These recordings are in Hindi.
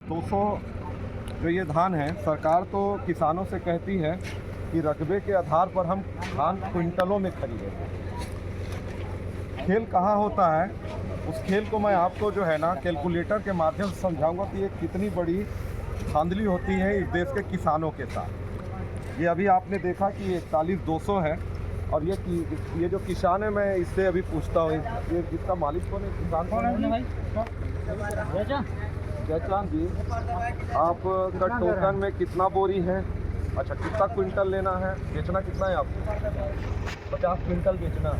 200 जो ये धान है, सरकार तो किसानों से कहती है कि रकबे के आधार पर हम धान क्विंटलों में खरीदें। खेल कहाँ होता है, उस खेल को मैं आपको जो है ना कैलकुलेटर के माध्यम से समझाऊंगा कि ये कितनी बड़ी धांधली होती है इस देश के किसानों के साथ। ये अभी आपने देखा कि 41,200 है, और ये जो किसान है, मैं इससे अभी पूछता हूँ, ये इसका मालिक कौन है, किसान कौन है भाई? जयचांद जी, आपका टोकन में कितना बोरी है? अच्छा, कितना क्विंटल लेना है, बेचना कितना है आपको? 50 क्विंटल बेचना है।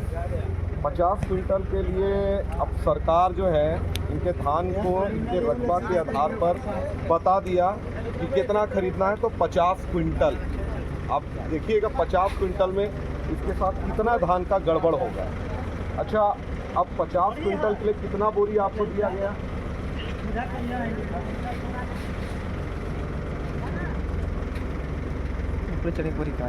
50 क्विंटल के लिए अब सरकार जो है इनके धान को इनके रकबा के आधार पर बता दिया कि कितना खरीदना है, तो 50 क्विंटल। आप देखिएगा 50 क्विंटल में इसके साथ कितना धान का गड़बड़ होगा। अच्छा, अब 50 क्विंटल के लिए कितना बोरी आपको दिया गया? बोरी का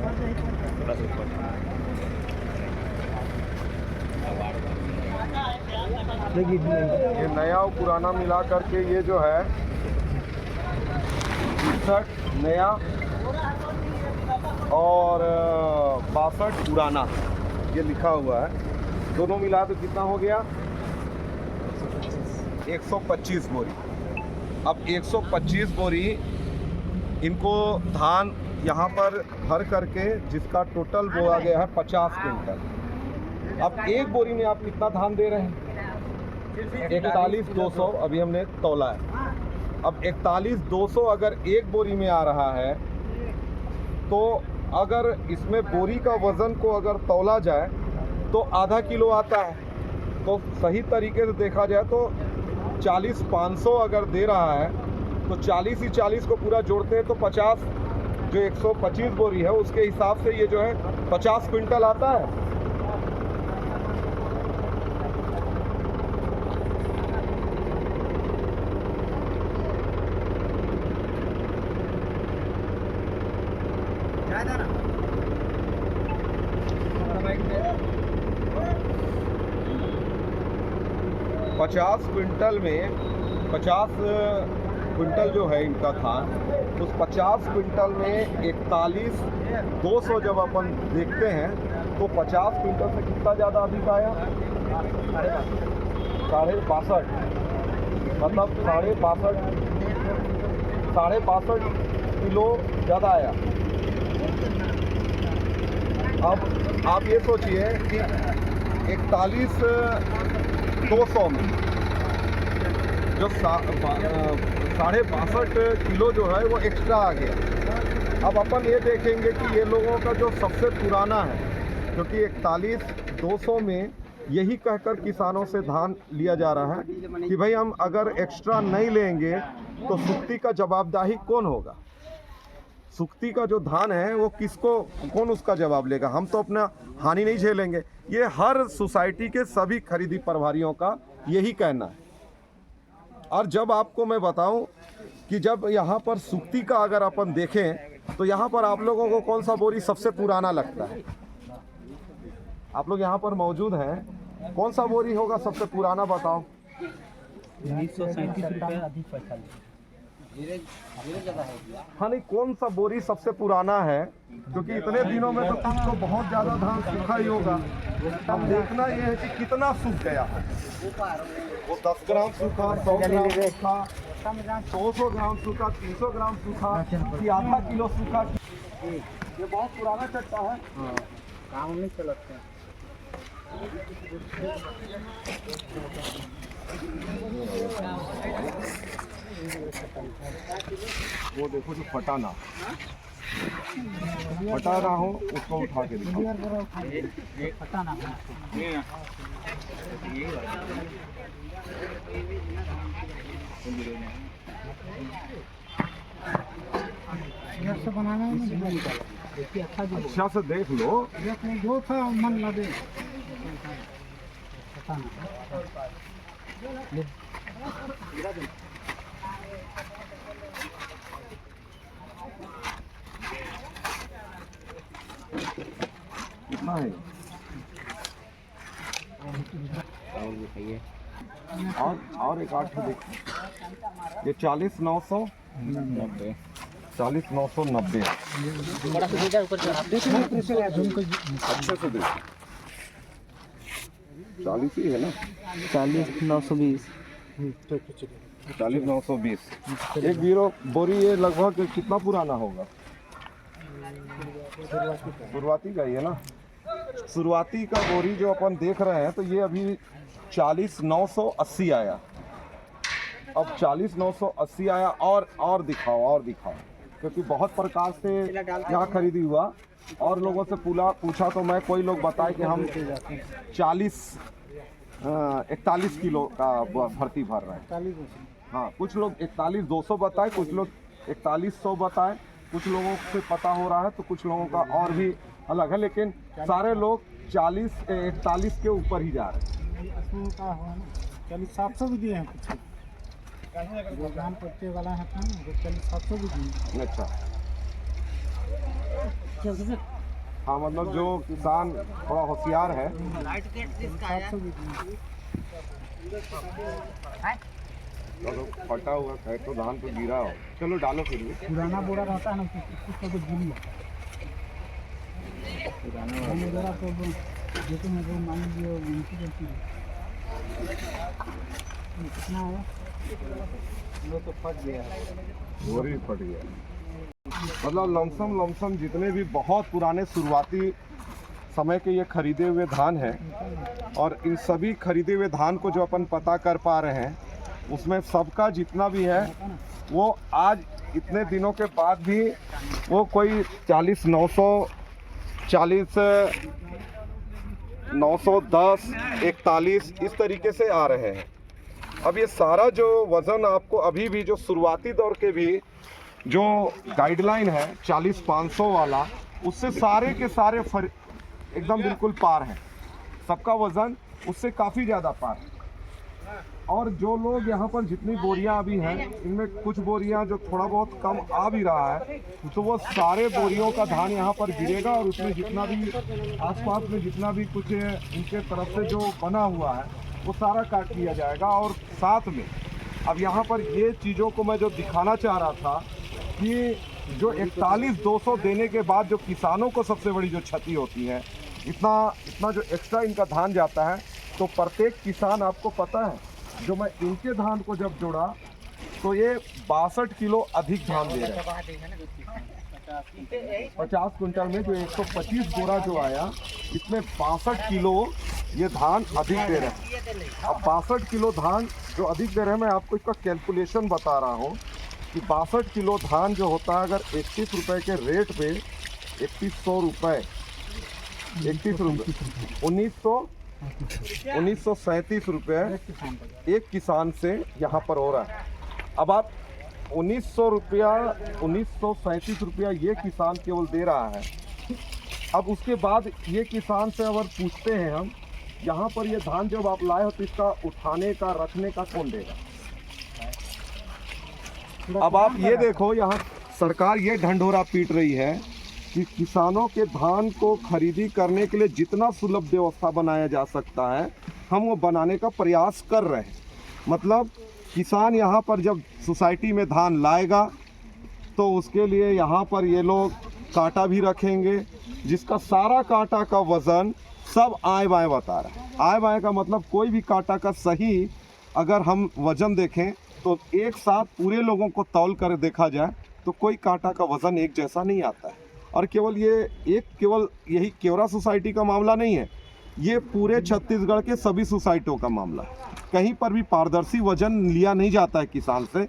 ये नया और पुराना मिला करके ये जो है 62 नया और 62 पुराना ये लिखा हुआ है। दोनों मिला तो कितना हो गया? 125 बोरी। अब 125 बोरी इनको धान यहाँ पर भर करके जिसका टोटल बोया गया है 50 क्विंटल। अब एक बोरी में आप कितना धान दे रहे हैं? 41,200 अभी हमने तौला है। अब 41,200 अगर एक बोरी में आ रहा है, तो अगर इसमें बोरी का वज़न को अगर तौला जाए तो आधा किलो आता है। तो सही तरीके से देखा जाए तो 40,500 अगर दे रहा है, तो 40 ही 40 को पूरा जोड़ते हैं तो 50, जो 125 बोरी है उसके हिसाब से ये जो है 50 क्विंटल आता है। पचास क्विंटल में 50 क्विंटल जो है इनका धान, उस 50 क्विंटल में 41,200 जब अपन देखते हैं तो 50 क्विंटल से कितना ज़्यादा अधिक आया? 62.5, मतलब 62.5 किलो ज़्यादा आया। अब आप ये सोचिए कि 41,200 में जो 62.5 किलो जो है वो एक्स्ट्रा आ गया। अब अपन ये देखेंगे कि ये लोगों का जो सबसे पुराना है, क्योंकि 41,200 में यही कहकर किसानों से धान लिया जा रहा है कि भाई हम अगर एक्स्ट्रा नहीं लेंगे तो सुक्ति का जवाबदेही कौन होगा? सुक्ति का जो धान है वो कौन उसका जवाब लेगा? हम तो अपना हानि नहीं झेलेंगे। ये हर सोसाइटी के सभी खरीदी प्रभारियों का यही कहना है। और जब आपको मैं बताऊं कि जब यहाँ पर सुक्ति का अगर अपन देखें तो यहाँ पर आप लोगों को कौन सा बोरी सबसे पुराना लगता है? आप लोग यहाँ पर मौजूद हैं, कौन सा बोरी होगा सबसे पुराना, बताओ? 1937 रुपये अधिक पैसा। हाँ, नहीं, कौन सा बोरी सबसे पुराना है? क्योंकि इतने दिनों में तो आपको बहुत ज़्यादा धान सूखा ही होगा। अब देखना ये है कि कितना सूख गया है। वो 10 ग्राम सूखा, 100 ग्राम सूखा, 200 ग्राम सूखा, 300 ग्राम सूखा, कि आधा किलो सूखा। ये बहुत पुराना चट्टा है, काम नहीं चलते हैं। वो देखो जो फटा ना हो उसको उठा के दिखाओ। अच्छा से देख लो, जो था मन लगे। कितना है? और दिखाइए। और एक 8 देखिए, ये 40,990, 40,990 अच्छे से देखिए, 40 ही है ना, 40,920 40,920 एक बोरी। ये लगभग कितना पुराना होगा? शुरुआती का ही है ना, शुरुआती का बोरी जो अपन देख रहे हैं, तो ये अभी 40,980 आया। अब 40,980 आया। और दिखाओ, क्योंकि बहुत प्रकार से यहाँ खरीदी हुआ और लोगों से पूछा तो मैं कोई लोग बताए कि हम 41 किलो का भर्ती भर रहे हैं। हाँ, कुछ लोग 41,200 बताए, कुछ लोग 4100 बताए, कुछ लोगों से पता हो रहा है तो कुछ लोगों का और भी अलग है, लेकिन सारे लोग 41 के ऊपर ही जा रहे हैं। 40,700 भी दिए हैं कुछ धान पत्ते वाला है ना, 40,700 भी दिए। अच्छा, हाँ, मतलब जो किसान थोड़ा होशियार है, चलो फटा हुआ है तो धान तो गिरा हो, चलो डालो फिर भी। पुराना बोरा रहता है ना, उसका तो गिली है। पुराना बोरा तो जैसे मैं मान लीजिए उनकी रहती है, कितना है वो तो फट गया है, बोरी फट गया। मतलब लमसम जितने भी बहुत पुराने शुरुआती समय के ये खरीदे हुए धान हैं, और इन सभी खरीदे हुए धान को जो अपन पता कर पा रहे हैं, उसमें सबका जितना भी है वो आज इतने दिनों के बाद भी वो कोई 40,900, 40,910, 41 इस तरीके से आ रहे हैं। अब ये सारा जो वज़न आपको अभी भी जो शुरुआती दौर के भी जो गाइडलाइन है 40,500 वाला, उससे सारे के सारे एकदम बिल्कुल पार है। सबका वज़न उससे काफ़ी ज़्यादा पार है। और जो लोग यहाँ पर जितनी बोरियां अभी हैं, इनमें कुछ बोरियां जो थोड़ा बहुत कम आ भी रहा है, तो वो सारे बोरियों का धान यहाँ पर गिरेगा और उसमें जितना भी आसपास में जितना भी कुछ इनके तरफ से जो बना हुआ है वो सारा काट लिया जाएगा। और साथ में अब यहाँ पर ये चीज़ों को मैं जो दिखाना चाह रहा था कि जो 41,200 देने के बाद जो किसानों को सबसे बड़ी जो क्षति होती है, इतना जो एक्स्ट्रा इनका धान जाता है, तो प्रत्येक किसान आपको पता है, जो मैं इनके धान को जब जोड़ा तो ये 62 किलो अधिक धान दे रहे हैं। 50 क्विंटल में जो 125 बोरा जो आया, इसमें 62 किलो ये धान अधिक दे रहे हैं। अब 62 किलो धान जो अधिक दे रहे हैं, मैं आपको इसका कैलकुलेशन बता रहा हूँ कि 62 किलो धान जो होता है, अगर 31 रुपये के रेट पे 3100 रुपये, 31 रुपये 1937 रुपये एक किसान से यहाँ पर हो रहा है। अब आप 1937 रुपया ये किसान केवल दे रहा है। अब उसके बाद ये किसान से अगर पूछते हैं हम, यहाँ पर ये धान जब आप लाए हो तो इसका उठाने का, रखने का कौन देगा? अब आप ये देखो, यहाँ सरकार ये ढंढोरा पीट रही है कि किसानों के धान को खरीदी करने के लिए जितना सुलभ व्यवस्था बनाया जा सकता है, हम वो बनाने का प्रयास कर रहे हैं। मतलब किसान यहाँ पर जब सोसाइटी में धान लाएगा तो उसके लिए यहाँ पर ये लोग कांटा भी रखेंगे, जिसका सारा कांटा का वज़न सब आए बाएँ बता रहा है। आए बाएँ का मतलब कोई भी कांटा का सही अगर हम वज़न देखें तो एक साथ पूरे लोगों को तौल कर देखा जाए तो कोई कांटा का वज़न एक जैसा नहीं आता है। और केवल यही केवरा सोसाइटी का मामला नहीं है, ये पूरे छत्तीसगढ़ के सभी सोसाइटियों का मामला है। कहीं पर भी पारदर्शी वजन लिया नहीं जाता है किसान से।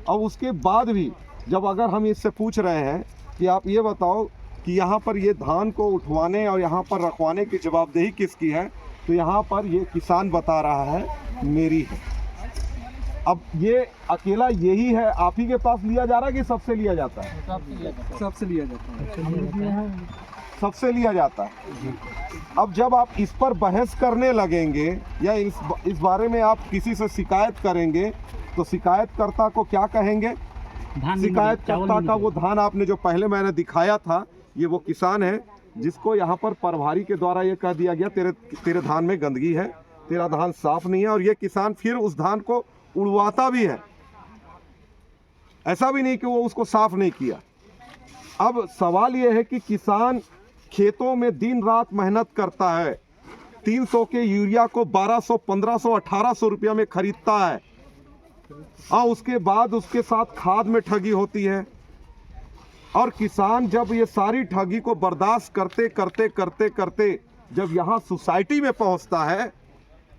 और उसके बाद भी जब अगर हम इससे पूछ रहे हैं कि आप ये बताओ कि यहाँ पर ये धान को उठवाने और यहाँ पर रखवाने की जवाबदेही किसकी है, तो यहाँ पर ये किसान बता रहा है मेरी है। अब ये अकेला यही है, आप ही के पास लिया जा रहा है कि सबसे लिया जाता है? सबसे लिया जाता है, सबसे लिया जाता है। अब जब आप इस पर बहस करने लगेंगे या इस बारे में आप किसी से शिकायत करेंगे तो शिकायतकर्ता को क्या कहेंगे? शिकायतकर्ता का वो धान आपने जो पहले मैंने दिखाया था, ये वो किसान है जिसको यहाँ पर प्रभारी के द्वारा ये कह दिया गया तेरे धान में गंदगी है, तेरा धान साफ नहीं है, और ये किसान फिर उस धान को उड़वाता भी है। ऐसा भी नहीं कि वो उसको साफ नहीं किया। अब सवाल ये है कि किसान खेतों में दिन रात मेहनत करता है, 300 के यूरिया को 1200, 1500, 1800 रुपया में खरीदता है, और उसके बाद उसके साथ खाद में ठगी होती है। और किसान जब ये सारी ठगी को बर्दाश्त करते करते करते करते जब यहाँ सोसाइटी में पहुँचता है,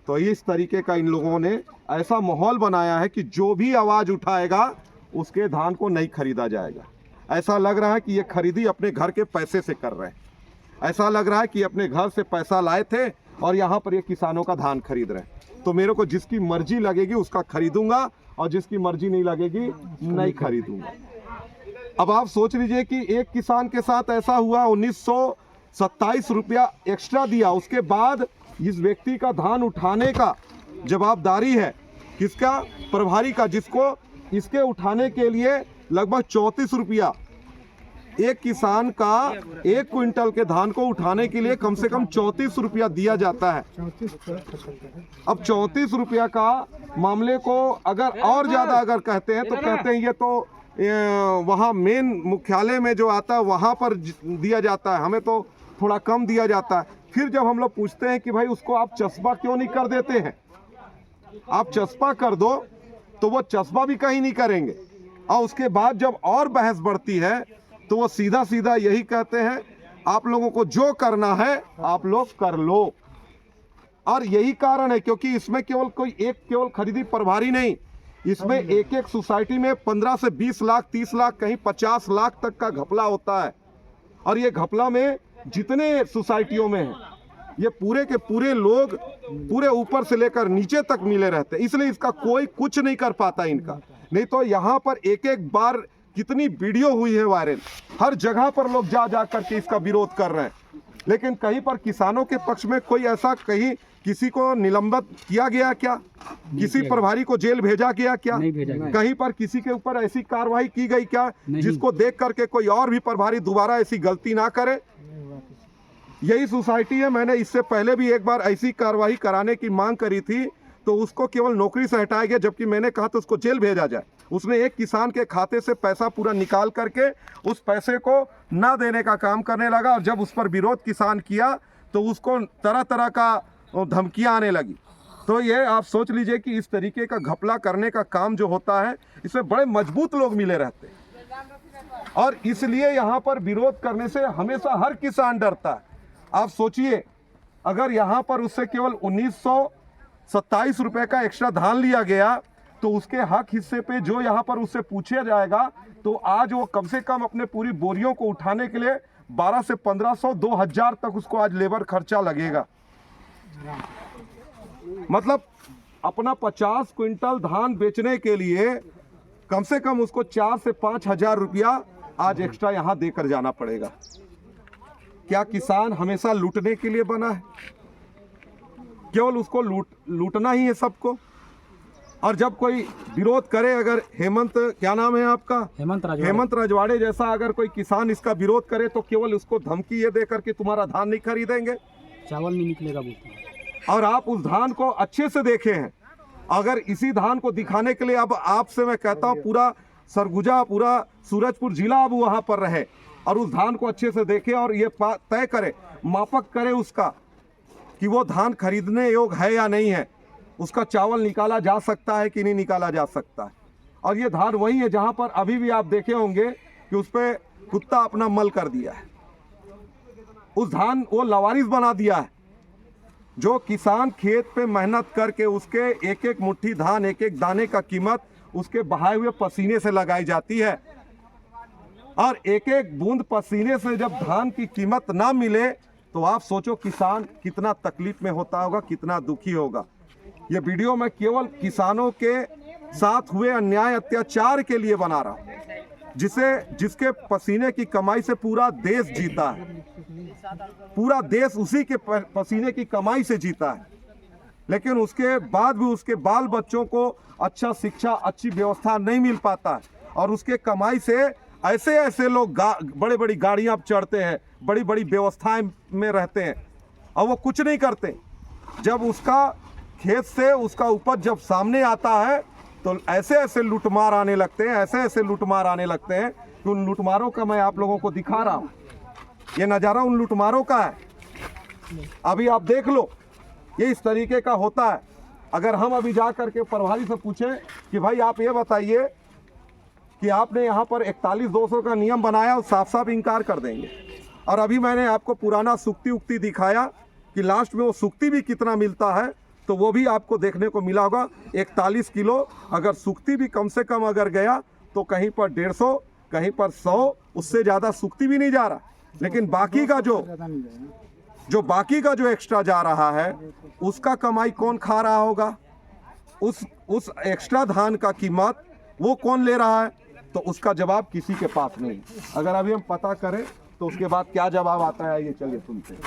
तो इस तरीके का इन लोगों ने ऐसा माहौल बनाया है कि जो भी आवाज़ उठाएगा उसके धान को नहीं खरीदा जाएगा। ऐसा लग रहा है कि ये खरीदी अपने घर के पैसे से कर रहे हैं। ऐसा लग रहा है कि अपने घर से पैसा लाए थे और यहाँ पर ये किसानों का धान खरीद रहे हैं। तो मेरे को जिसकी मर्जी लगेगी उसका खरीदूंगा, और जिसकी मर्जी नहीं लगेगी नहीं खरीदूंगा। अब आप सोच लीजिए कि एक किसान के साथ ऐसा हुआ, 1927 रुपया एक्स्ट्रा दिया, उसके बाद इस व्यक्ति का धान उठाने का जवाबदारी है किसका? प्रभारी का, जिसको इसके उठाने के लिए लगभग 34 रुपया, एक किसान का 1 क्विंटल के धान को उठाने के लिए कम से कम 34 रुपया दिया जाता है। 34 अब 34 रुपया का मामले को अगर और ज़्यादा अगर कहते हैं तो कहते हैं ये तो वहाँ मेन मुख्यालय में जो आता है वहाँ पर दिया जाता है, हमें तो थोड़ा कम दिया जाता है। फिर जब हम लोग पूछते हैं कि भाई उसको आप चस्पा क्यों नहीं कर देते हैं, आप चस्पा कर दो, तो वो चस्पा भी कहीं नहीं करेंगे। और उसके बाद जब और बहस बढ़ती है तो वो सीधा सीधा यही कहते हैं, आप लोगों को जो करना है आप लोग कर लो। और यही कारण है क्योंकि इसमें केवल खरीदी प्रभारी नहीं, इसमें एक एक सोसाइटी में 15 से 20 लाख, 30 लाख, कहीं 50 लाख तक का घपला होता है। और ये घपला में जितने सोसाइटियों में है, ये पूरे के पूरे लोग पूरे ऊपर से लेकर नीचे तक मिले रहते हैं, इसलिए इसका कोई कुछ नहीं कर पाता इनका। नहीं तो यहाँ पर एक एक बार कितनी वीडियो हुई है वायरल, हर जगह पर लोग जा जा करके इसका विरोध कर रहे हैं। लेकिन कहीं पर किसानों के पक्ष में कोई ऐसा कहीं किसी को निलंबित किया गया क्या? किसी प्रभारी को जेल भेजा गया क्या? कहीं पर किसी के ऊपर ऐसी कार्रवाई की गई क्या जिसको देख करके कोई और भी प्रभारी दोबारा ऐसी गलती ना करे? यही सोसाइटी है, मैंने इससे पहले भी एक बार ऐसी कार्रवाई कराने की मांग करी थी, तो उसको केवल नौकरी से हटाया गया, जबकि मैंने कहा तो उसको जेल भेजा जाए। उसने एक किसान के खाते से पैसा पूरा निकाल करके उस पैसे को ना देने का काम करने लगा, और जब उस पर विरोध किसान किया तो उसको तरह तरह का धमकियां आने लगी। तो ये आप सोच लीजिए कि इस तरीके का घपला करने का काम जो होता है, इसमें बड़े मजबूत लोग मिले रहते हैं, और इसलिए यहाँ पर विरोध करने से हमेशा हर किसान डरता है। आप सोचिए, अगर यहाँ पर उससे केवल 1927 रुपये का एक्स्ट्रा धान लिया गया, तो उसके हक हिस्से पे जो यहाँ पर उससे पूछा जाएगा, तो आज वो कम से कम अपने पूरी बोरियों को उठाने के लिए 12 से 1500, 2000 तक उसको आज लेबर खर्चा लगेगा। मतलब अपना 50 क्विंटल धान बेचने के लिए कम से कम उसको 4 से 5,000 रुपया आज एक्स्ट्रा यहाँ देकर जाना पड़ेगा। क्या किसान हमेशा लूटने के लिए बना है? केवल उसको लूटना ही है सबको। और जब कोई विरोध करे, अगर हेमंत, क्या नाम है आपका? हेमंत रजवाड़े जैसा अगर कोई किसान इसका विरोध करे, तो केवल उसको धमकी ये देकर के तुम्हारा धान नहीं खरीदेंगे, चावल नहीं निकलेगा बोलते हैं। और आप उस धान को अच्छे से देखे हैं। अगर इसी धान को दिखाने के लिए अब आपसे मैं कहता हूँ पूरा सरगुजा, पूरा सूरजपुर जिला अब वहाँ पर रहे और उस धान को अच्छे से देखे और ये तय करे, मापक करे उसका कि वो धान खरीदने योग्य है या नहीं है, उसका चावल निकाला जा सकता है कि नहीं निकाला जा सकता है। और ये धान वही है जहाँ पर अभी भी आप देखे होंगे कि उस पर कुत्ता अपना मल कर दिया है। उस धान वो लवारिस बना दिया है। जो किसान खेत पे मेहनत करके उसके एक एक मुट्ठी धान, एक एक दाने का कीमत उसके बहाए हुए पसीने से लगाई जाती है, और एक एक बूंद पसीने से जब धान की कीमत ना मिले तो आप सोचो किसान कितना तकलीफ में होता होगा, कितना दुखी होगा। ये वीडियो मैं केवल किसानों के साथ हुए अन्याय अत्याचार के लिए बना रहा हूँ, जिसके पसीने की कमाई से पूरा देश जीता है, पूरा देश उसी के पसीने की कमाई से जीता है। लेकिन उसके बाद भी उसके बाल बच्चों को अच्छा शिक्षा, अच्छी व्यवस्था नहीं मिल पाता है, और उसके कमाई से ऐसे ऐसे लोग बड़े बड़ी गाड़ियां चढ़ते हैं, बड़ी बड़ी व्यवस्थाएं में रहते हैं, और वो कुछ नहीं करते। जब उसका खेत से उसका उपज जब सामने आता है तो ऐसे ऐसे लूटमार आने लगते हैं, ऐसे ऐसे लूटमार आने लगते हैं कि उन लूटमारों का मैं आप लोगों को दिखा रहा हूँ। ये नज़ारा उन लूटमारों का है। अभी आप देख लो, ये इस तरीके का होता है। अगर हम अभी जा करके प्रभारी से पूछें कि भाई आप ये बताइए कि आपने यहाँ पर 41-200 का नियम बनाया, और साफ साफ इनकार कर देंगे। और अभी मैंने आपको पुराना सुक्ति उक्ति दिखाया कि लास्ट में वो सुक्ति भी कितना मिलता है, तो वो भी आपको देखने को मिला होगा। 41 किलो अगर सुक्ति भी कम से कम अगर गया तो कहीं पर 150, कहीं पर 100, उससे ज़्यादा सुक्ति भी नहीं जा रहा। लेकिन बाकी का जो एक्स्ट्रा जा रहा है उसका कमाई कौन खा रहा होगा? उस एक्स्ट्रा धान का कीमत वो कौन ले रहा है? तो उसका जवाब किसी के पास नहीं। अगर अभी हम पता करें तो उसके बाद क्या जवाब आता है, ये चलिए सुनते हैं।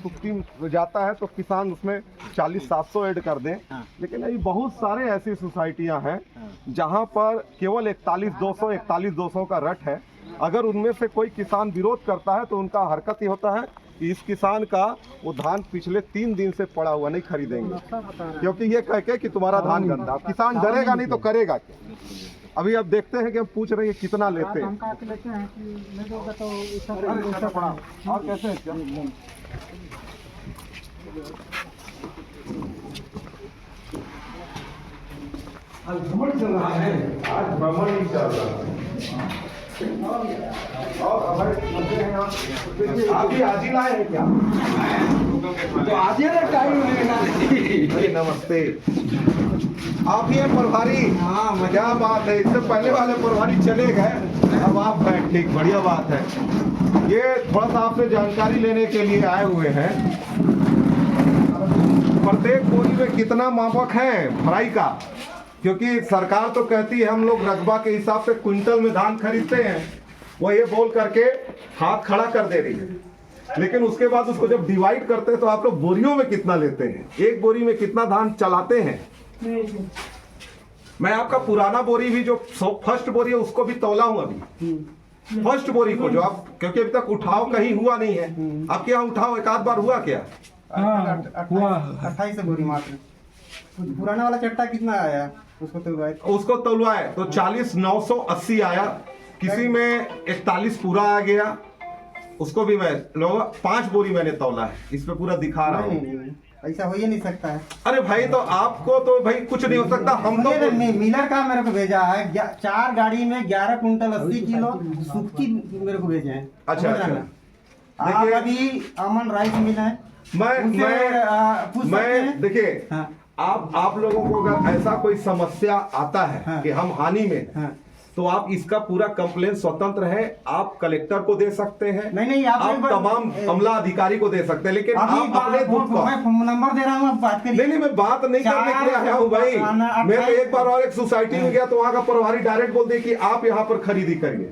सुक्ति जाता है तो किसान उसमें 40-700 ऐड कर दें, लेकिन अभी बहुत सारे ऐसी सोसाइटियां हैं जहां पर केवल 41-200 का रट है। अगर उनमें से कोई किसान विरोध करता है तो उनका हरकत ही होता है कि इस किसान का वो धान पिछले 3 दिन से पड़ा हुआ नहीं खरीदेंगे, क्योंकि ये कह के कि तुम्हारा धान गंदा। किसान डरेगा नहीं तो करेगा क्या? अभी अब देखते हैं कि हम पूछ रहे हैं कितना लेते हैं। और कैसे आज भ्रमण चल रहा है, आज भ्रमण ही चल रहा है। और अभी आज ही लाए हैं क्या? तो आज ही टाइम। नमस्ते, आप ही हैं प्रभारी? हाँ, क्या बात है। इससे पहले वाले प्रभारी चले गए, अब आप हैं। ठीक, बढ़िया बात है। ये थोड़ा सा आपसे जानकारी लेने के लिए आए हुए हैं। प्रत्येक बोरी में कितना मापक है फ्राई का? क्योंकि सरकार तो कहती है हम लोग रकबा के हिसाब से क्विंटल में धान खरीदते हैं, वो ये बोल करके हाथ खड़ा कर दे रही है। लेकिन उसके बाद उसको जब डिवाइड करते हैं तो आप लोग बोरियों में कितना लेते हैं? एक बोरी में कितना धान चलाते हैं? मैं आपका पुराना बोरी भी जो फर्स्ट बोरी है उसको भी तौला हूं अभी। फर्स्ट बोरी को जो आप, क्योंकि अभी तक उठाव कहीं हुआ नहीं है, आपके यहाँ उठाव एक आध बार हुआ क्या? हुआ 28 बोरी मात्र। पुराना वाला चट्टा कितना आया? उसको तौलवाए तो 40,980 आया। किसी में 41 पूरा आ गया, उसको भी मैं 5 बोरी मैंने तौला है। इस पे पूरा दिखा रहा हूँ। ऐसा हो ही नहीं सकता है। अरे भाई, तो आपको तो भाई कुछ नहीं हो सकता। हम तो मिलर का मेरे को भेजा है 4 गाड़ी में 11 कुंटल 80 किलो सुक्ति मेरे को भेजे हैं। अच्छा, आप अभी अमन राइस मिला है, मैं देखिए, आप लोगों को अगर ऐसा कोई समस्या आता है कि हम हानि में, तो आप इसका पूरा कंप्लेन स्वतंत्र है। आप कलेक्टर को दे सकते हैं, नहीं आप तमाम अमला अधिकारी को दे सकते हैं, लेकिन आप अपने नंबर दे रहा हूँ, आप बात करिए। नहीं, मैं बात नहीं करने के लिए आया हूँ भाई। मैं तो एक बार और एक सोसाइटी में गया तो वहाँ का प्रभारी डायरेक्ट बोल दे कि आप यहाँ पर खरीदी करिए,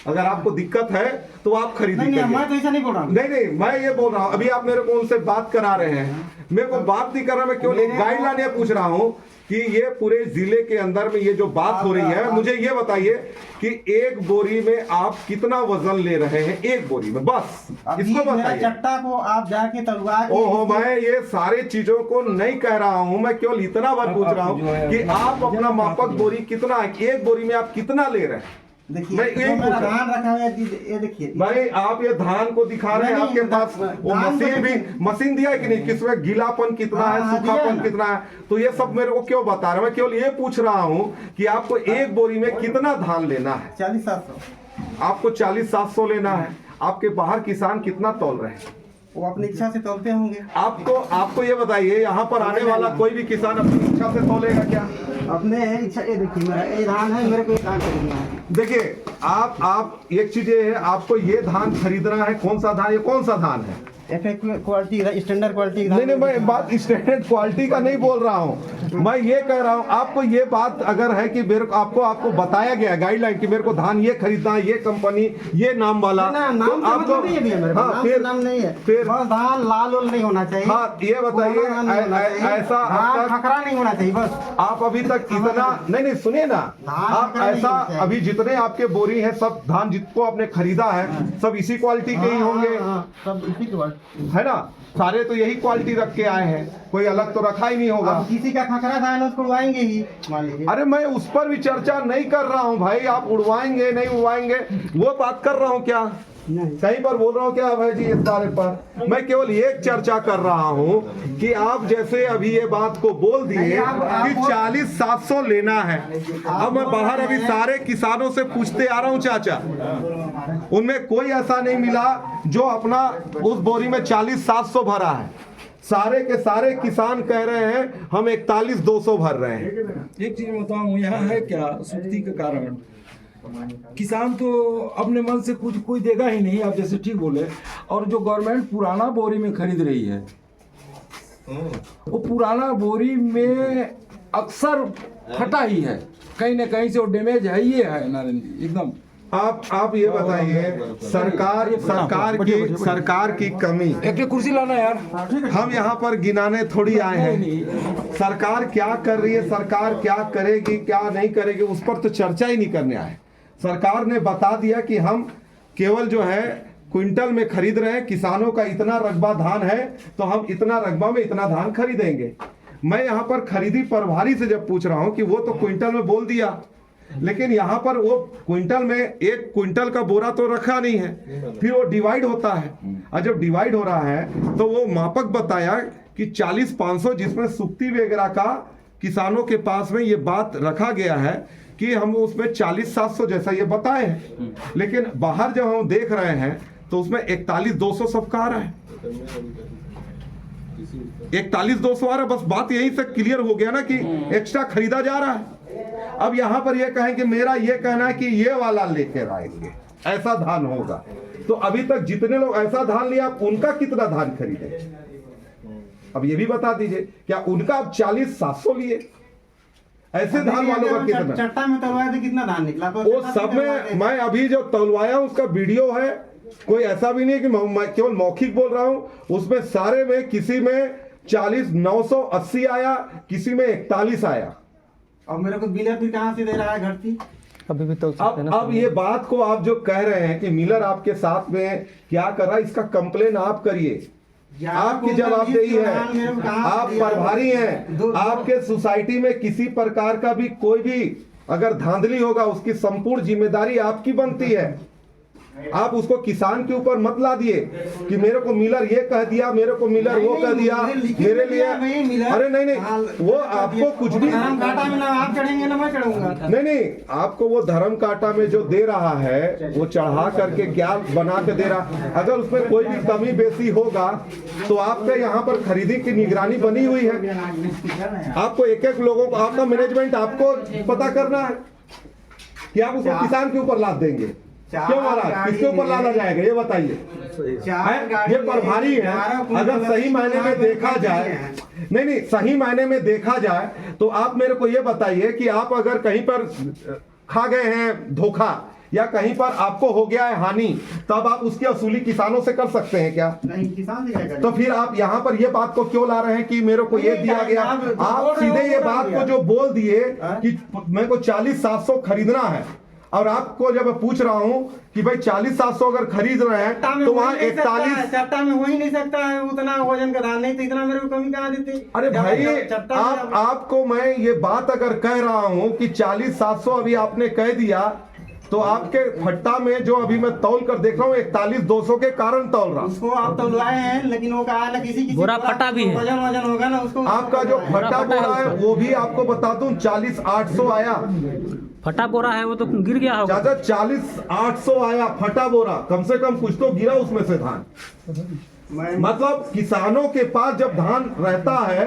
अगर आपको दिक्कत है तो आप खरीदी करिए। मैं तो ऐसा नहीं बोल रहा हूँ। नहीं, मैं ये बोल रहा हूँ, अभी आप मेरे को उनसे बात करा रहे हैं, मेरे को बात नहीं कर रहा। मैं केवल एक गाइडलाइन ये पूछ रहा हूँ कि ये पूरे जिले के अंदर में ये जो बात हो रही है, मुझे ये बताइए कि एक बोरी में आप कितना वजन ले रहे हैं? एक बोरी में बस इसको बताइए। चट्टा को आप जाके तलवा के। ओहो, मैं ये सारे चीजों को नहीं कह रहा हूँ, मैं केवल इतना बार पूछ रहा हूँ कि आप अपना मापक बोरी कितना है, एक बोरी में आप कितना ले रहे हैं? देखिए, मेरा धान रखा हुआ है, ये देखिए भाई, आप ये धान को दिखा रहे हैं, आपके पास वो मशीन दिया है कि नहीं, किसमें गीलापन कितना है, सूखापन कितना है, तो ये सब मेरे को क्यों बता रहे हैं? मैं केवल ये पूछ रहा हूँ कि आपको एक बोरी में कितना धान लेना है? 40-700। आपको 40-700 लेना है। आपके बाहर किसान कितना तौल रहे हैं? वो अपनी इच्छा से तौलते होंगे। आपको ये बताइए, यहाँ पर आने वाला कोई भी किसान अपनी इच्छा से तौलेगा क्या? अपने इच्छा। ये देखिए, मेरा ये धान है, मेरे को ये धान खरीदना है। देखिए, आप एक चीज ये है, आपको ये धान खरीदना है। कौन सा धान? ये कौन सा धान है? Quality, standard quality. नहीं, मैं बात स्टैंडर्ड क्वालिटी का नहीं बोल रहा हूँ। मैं ये कह रहा हूँ, आपको ये बात अगर है कि मेरे को आपको बताया गया गाइडलाइन कि मेरे को धान ये खरीदना है, ये कंपनी, ये नाम वाला, तो आपको फिर नाम नहीं है, फिर धान लाल नहीं होना चाहिए। हाँ, ये बताइए, ऐसा खखरा नहीं होना चाहिए बस। आप अभी तक इतना नहीं, सुनिए ना, आप ऐसा अभी जितने आपके बोरी है सब धान जिसको आपने खरीदा है सब इसी क्वालिटी के ही होंगे। सब इसी क्वालिटी। है ना, सारे तो यही क्वालिटी रख के आए हैं, कोई अलग तो रखा ही नहीं होगा। अब किसी का खखरा था ना, उसको उड़वाएंगे ही, मान लीजिए। अरे मैं उस पर भी चर्चा नहीं कर रहा हूँ भाई, आप उड़वाएंगे नहीं उड़वाएंगे वो बात कर रहा हूँ क्या, नहीं कहीं पर बोल रहा हूँ क्या भाई जी इस बारे पर। मैं केवल एक चर्चा कर रहा हूँ कि आप जैसे अभी ये बात को बोल दिए कि 40,700 लेना है। अब मैं बाहर अभी सारे किसानों से पूछते आ रहा हूँ चाचा, उनमें कोई ऐसा नहीं मिला जो अपना उस बोरी में 40,700 भरा है। सारे के सारे किसान कह रहे हैं हम 41,200 भर रहे हैं। एक चीज बताऊं, यहाँ है क्या सुक्ति के कारण किसान तो अपने मन से कुछ कोई देगा ही नहीं, आप जैसे ठीक बोले। और जो गवर्नमेंट पुराना बोरी में खरीद रही है, वो पुराना बोरी में अक्सर फटा ही है, कहीं ना कहीं से वो डैमेज है, ये है नारायण जी एकदम। आप ये बताइए, सरकार की कमी, एक कुर्सी लाना यार। हम यहाँ पर गिनाने थोड़ी आए हैं। सरकार क्या कर रही है, सरकार क्या करेगी क्या नहीं करेगी, उस पर तो चर्चा ही नहीं करने आए। सरकार ने बता दिया कि हम केवल जो है क्विंटल में खरीद रहे हैं, किसानों का इतना रकबा धान है तो हम इतना रकबा में इतना धान खरीदेंगे। मैं यहाँ पर खरीदी प्रभारी से जब पूछ रहा हूँ कि वो तो क्विंटल में बोल दिया, लेकिन यहाँ पर वो क्विंटल में 1 क्विंटल का बोरा तो रखा नहीं है, फिर वो डिवाइड होता है, और जब डिवाइड हो रहा है तो वो मापक बताया कि 40,500 जिसमें सुक्ति वगैरह का किसानों के पास में ये बात रखा गया है कि हम उसमें 40,700 जैसा ये बताए हैं, लेकिन बाहर जब हम देख रहे हैं तो उसमें 41,200 सबका आ रहा है, 41,200 आ रहा है। बस बात यही से क्लियर हो गया ना कि एक्स्ट्रा खरीदा जा रहा है। अब यहाँ पर ये कहें कि मेरा ये कहना है कि ये वाला लेकर आएंगे, ऐसा धान होगा, तो अभी तक जितने लोग ऐसा धान लिया आप उनका कितना धान खरीदे, अब ये भी बता दीजिए। क्या उनका आप 40,700 लिए, ऐसे धान वालों का कितना? चट्टा में तलवाए थे, कितना धान निकला? वो सब में मैं अभी जो तलवाया उसका वीडियो है, कोई ऐसा भी नहीं है कि मैं केवल मौखिक बोल रहा हूं, उसमें सारे में किसी में 40,980 आया, किसी में 41 आया। अब मेरे को बिलर फिर कहां से दे रहा है घटती? अभी भी तो अब ये बात को आप जो कह रहे हैं कि मिलर आपके साथ में क्या कर रहा है, इसका कंप्लेन आप करिए, आपकी जवाबदेही है, आप प्रभारी हैं। आपके सोसाइटी में किसी प्रकार का भी कोई भी अगर धांधली होगा उसकी संपूर्ण जिम्मेदारी आपकी बनती है। आप उसको किसान के ऊपर मत ला दिए कि मेरे को मिलर ये कह दिया, मेरे को मिलर वो कह दिया, मेरे लिए। अरे नहीं, वो आपको कुछ भी धर्म कांटा में ना आप चढ़ेंगे ना मैं चढ़ूंगा। नहीं, आपको वो धर्म कांटा में जो दे रहा है वो चढ़ा करके क्या बना के दे रहा। अगर उसमें कोई भी कमी बेसी होगा तो आपके यहाँ पर खरीदी की निगरानी बनी हुई है। आपको एक एक लोगों को, आपका मैनेजमेंट आपको पता करना है कि आप उसको किसान के ऊपर लाद देंगे। क्यों महाराज, किसके ऊपर लादा जाएगा ये बताइए। ये प्रभारी है, अगर सही मायने में देखा जाए, नहीं सही मायने में देखा जाए तो आप मेरे को ये बताइए कि आप अगर कहीं पर खा गए हैं धोखा या कहीं पर आपको हो गया है हानि, तब आप उसकी वसूली किसानों से कर सकते हैं क्या? नहीं, किसान से क्या करें? तो फिर आप यहाँ पर ये बात को क्यों ला रहे हैं कि मेरे को ये दिया गया? आप सीधे ये बात को जो बोल दिए कि मेरे को 40,700 खरीदना है, और आपको जब मैं पूछ रहा हूँ कि भाई 40,700 अगर खरीद रहे हैं तो वहाँ 41 चट्टा में हो ही नहीं सकता है उतना वजन का धान, नहीं तो इतना मेरे को कमी कहाँ देती? अरे भाई आपको मैं ये बात अगर कह रहा हूँ कि 40,700 अभी आपने कह दिया, तो आपके फट्टा में जो अभी मैं तौल कर देख रहा हूँ 41,200 के कारण तौल रहा हूँ। उसको आप तौलवाए हैं, लेकिन वो कहा किसी बोरा फटा भी है, वजन होगा ना उसको। आपका जो फटा बोरा है वो भी आपको बता दूं 40,800 आया। फटा बोरा है वो तो गिर गया होगा चाचा, 40,800 आया फटा बोरा, कम से कम कुछ तो गिरा उसमें से धान। मतलब किसानों के पास जब धान रहता है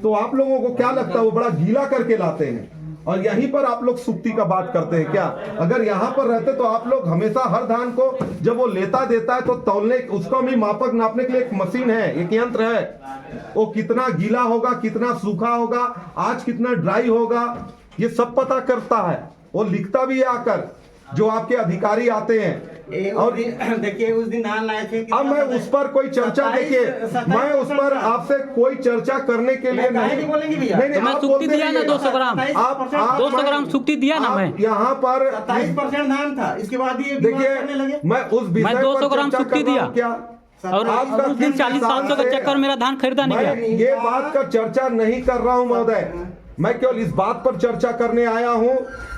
तो आप लोगों को क्या लगता है वो बड़ा गीला करके लाते हैं, और यहीं पर आप लोग सुक्ति का बात करते हैं क्या? अगर यहाँ पर रहते तो आप लोग हमेशा हर धान को जब वो लेता देता है तो तौलने, उसका भी मापक नापने के लिए एक मशीन है, एक यंत्र है, वो कितना गीला होगा, कितना सूखा होगा, आज कितना ड्राई होगा, ये सब पता करता है, वो लिखता भी है आकर जो आपके अधिकारी आते हैं। और देखिए उस दिन धान लाए थे, अब मैं उस पर कोई चर्चा, देखिए मैं उस पर आपसे कोई चर्चा करने के लिए नहीं बोलेंगे भैया। तो मैं सुक्ति दिया ना 200 ग्राम, आप 200 ग्राम सुक्ति दिया ना मैं। यहाँ पर 27% धान था, इसके बाद ये देखिए मैं उस विषय 200 पर ग्राम चर्चा सुक्ति कर रहा दिया हूं क्या? और आपका उस दिन किस 40-700 के किसान चक्कर मेरा धान खरीदा नहीं मैं गया। ये बात का चर्चा नहीं कर रहा हूं महोदय, मैं केवल इस बात पर चर्चा करने आया हूं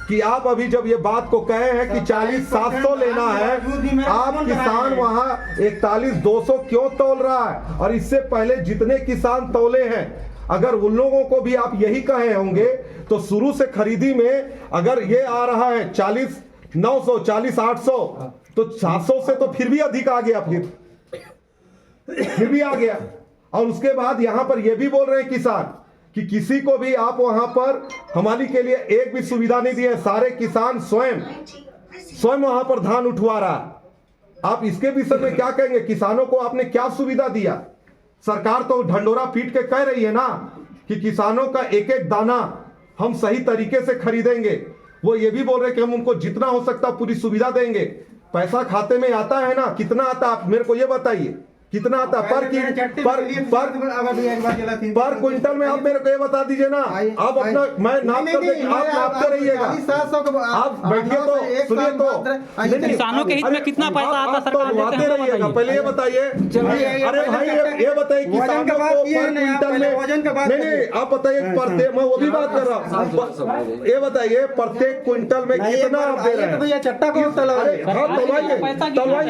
कि आप अभी जब ये बात को कहे हैं कि 40-700 लेना है, आप किसान वहां 41-200 क्यों तौल रहा है? और इससे पहले जितने किसान तौले हैं, अगर उन लोगों को भी आप यही कहे होंगे तो शुरू से खरीदी में अगर ये आ रहा है 40-900, 40-800, तो 700 से तो फिर भी अधिक आ गया, फिर भी आ गया। और उसके बाद यहां पर यह भी बोल रहे हैं किसान कि किसी को भी आप वहां पर हमारी के लिए एक भी सुविधा नहीं दी है, सारे किसान स्वयं वहां पर धान उठवा रहा है। आप इसके विषय में क्या कहेंगे? किसानों को आपने क्या सुविधा दिया? सरकार तो ढंडोरा पीट के कह रही है ना कि किसानों का एक एक दाना हम सही तरीके से खरीदेंगे। वो ये भी बोल रहे कि हम उनको जितना हो सकता पूरी सुविधा देंगे। पैसा खाते में आता है ना? कितना आता है आप मेरे को ये बताइए, कितना आता है पर क्विंटल में? आप मेरे को ये बता दीजिए ना। आप अपना मैं नाप कर दें, आप नापते रहिएगा। आप बैठिए तो सुनिए तो किसानों के हित में कितना पैसा आता सरकार देते हैं रहिएगा। पहले ये बताइए, अरे भाई ये बताइए किसानों को पर क्विंटल में नहीं आप बताइए प्रत्येक, मैं वो भी बात कर रहा हूँ। ये बताइए प्रत्येक क्विंटल में कितना आप दे रहे हैं? चट्टा को तलवाइए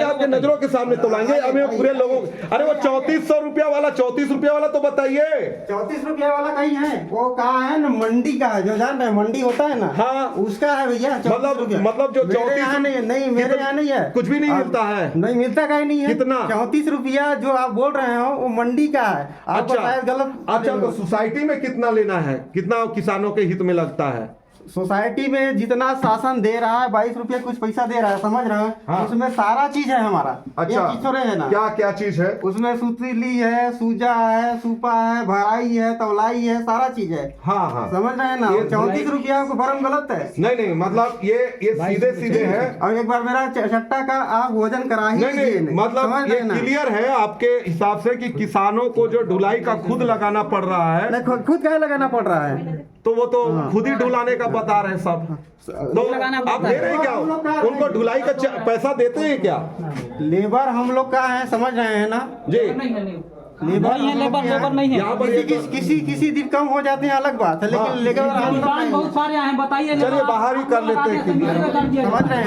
आपके नजरों के सामने तोलाएंगे हमें पूरे लोगों। अरे वो 3400 रुपया वाला, 34 रुपया वाला तो बताइए। 34 रुपया वाला कहीं है? वो कहाँ है ना, मंडी का है, जो जान रहे हैं मंडी होता है ना, हाँ उसका है भैया। मतलब जो 34 नहीं मेरे यहाँ नहीं है, कुछ भी नहीं मिलता है। नहीं मिलता कहीं नहीं है। कितना? 34 रुपया जो आप बोल रहे हो वो मंडी का है। आप शायद गलत। अच्छा तो सोसाइटी में कितना लेना है? कितना किसानों के हित में लगता है? सोसाइटी में जितना शासन दे रहा है 22 रुपया कुछ पैसा दे रहा है, समझ रहे हैं? हाँ। उसमें सारा चीज है हमारा। अच्छा है ना? क्या क्या चीज है उसमें? सुतली है, सूजा है, सूपा है, भराई है, तौलाई है, सारा चीज है। हाँ हाँ समझ रहे हैं ना? 34 रुपया को फर्म गलत है। नहीं मतलब ये सीधे सीधे है। और एक बार मेरा चट्टा का आप वजन करा ही नहीं मतलब ये क्लियर है आपके हिसाब से कि किसानों को जो ढुलाई का खुद लगाना पड़ रहा है। खुद क्या लगाना पड़ रहा है? तो वो तो खुद ही ढुलाने का बता रहे हैं सब। तो आप दे रहे हैं क्या? उनको ढुलाई का पैसा देते हैं क्या? लेबर हम लोग का है, समझ रहे हैं ना जी? लेबर नहीं है। यहाँ पर किसी दिन कम हो जाते हैं, अलग बात है, लेकिन लेबर किसान बहुत सारे हैं, बताइए। चलिए बाहर ही कर लेते हैं, समझ रहे हैं?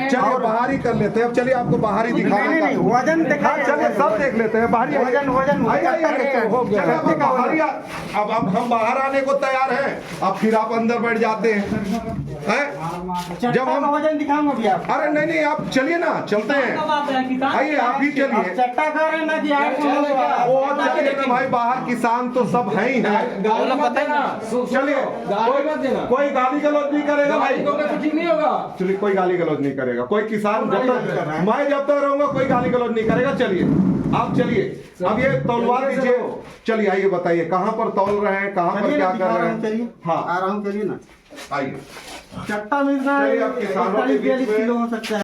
चलिए बाहर ही कर लेते हैं। अब चलिए आपको बाहर ही दिखाने का वजन दिखा, चलिए सब देख लेते हैं। बाहर वजन हो गया। अब हम बाहर आने को तैयार हैं, अब फिर आप अंदर बैठ जाते हैं। जब हम वजन दिखाऊंगा भैया। अरे नहीं आप चलिए ना, चलते हैं। आइए आप ही चलिए। चट्टा कर रहे हैं ना कि आप वो चलिए ना भाई, बाहर किसान तो सब है ही है। चलिए कोई गाली गलौज नहीं करेगा भाई, ठीक नहीं होगा। चलिए कोई गाली गलौज नहीं करेगा कोई किसान। जब तक मैं जब तक रहूंगा कोई गाली गलौज नहीं करेगा। चलिए आप चलिए, अब ये तौलवा दीजिए। चलिए आइए बताइए कहाँ पर तौल रहे हैं, कहाँ पर क्या कर रहे हैं? चलिए हाँ आ रहा हूँ, चलिए ना। आइए। चट्टा मिलना है, चलिए, अब किसानों के बीच में- 41 किलो हो सकता है।